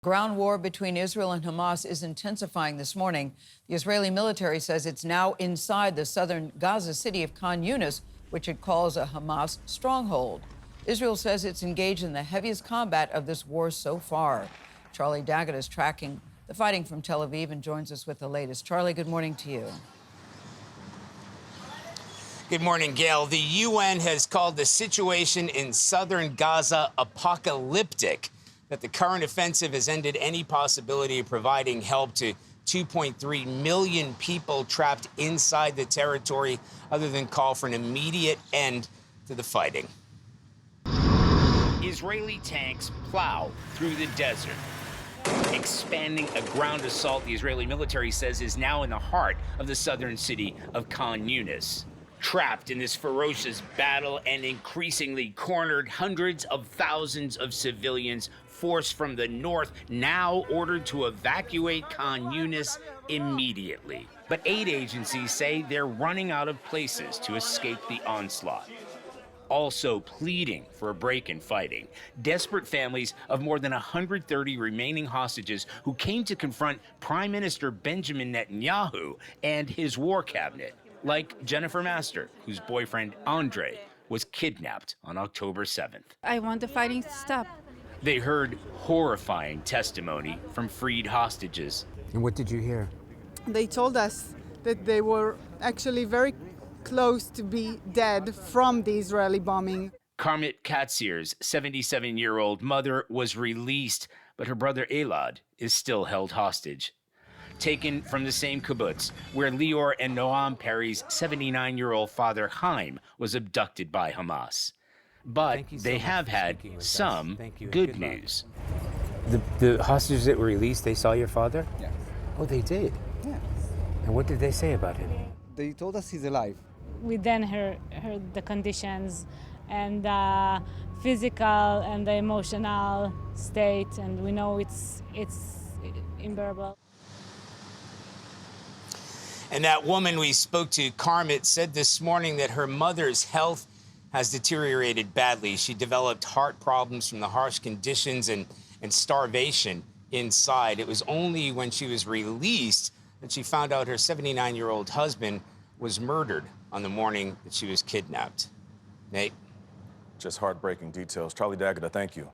Ground war between Israel and Hamas is intensifying this morning. The Israeli military says it's now inside the southern Gaza city of Khan Yunis, which it calls a Hamas stronghold. Israel says it's engaged in the heaviest combat of this war so far. Charlie D'Agata is tracking the fighting from Tel Aviv and joins us with the latest. Charlie, good morning to you. Good morning, Gayle. The UN has called the situation in southern Gaza apocalyptic, that the current offensive has ended any possibility of providing help to 2.3 million people trapped inside the territory, other than call for an immediate end to the fighting. Israeli tanks plow through the desert, expanding a ground assault the Israeli military says is now in the heart of the southern city of Khan Yunis. Trapped in this ferocious battle and increasingly cornered, hundreds of thousands of civilians forced from the north now ordered to evacuate Khan Yunis immediately. But aid agencies say they're running out of places to escape the onslaught. Also pleading for a break in fighting, desperate families of more than 130 remaining hostages who came to confront Prime Minister Benjamin Netanyahu and his war cabinet, like Jennifer Master, whose boyfriend Andre was kidnapped on October 7th. I want the fighting to stop. They heard horrifying testimony from freed hostages. And what did you hear? They told us that they were actually very close to be dead from the Israeli bombing. Karmit Katsir's 77-year-old mother was released, but her brother Elad is still held hostage. Taken from the same kibbutz where Lior and Noam Perry's 79-year-old father Chaim was abducted by Hamas. But they have had some good news. The hostages that were released, they saw your father? Yes. Oh, they did? Yes. And what did they say about him? They told us he's alive. We then heard the conditions and the physical and the emotional state, and we know it's unbearable. And that woman we spoke to, Karmit, said this morning that her mother's health has deteriorated badly. She developed heart problems from the harsh conditions and starvation inside. It was only when she was released that she found out her 79-year-old husband was murdered on the morning that she was kidnapped. Nate? Just heartbreaking details. Charlie D'Agata, thank you.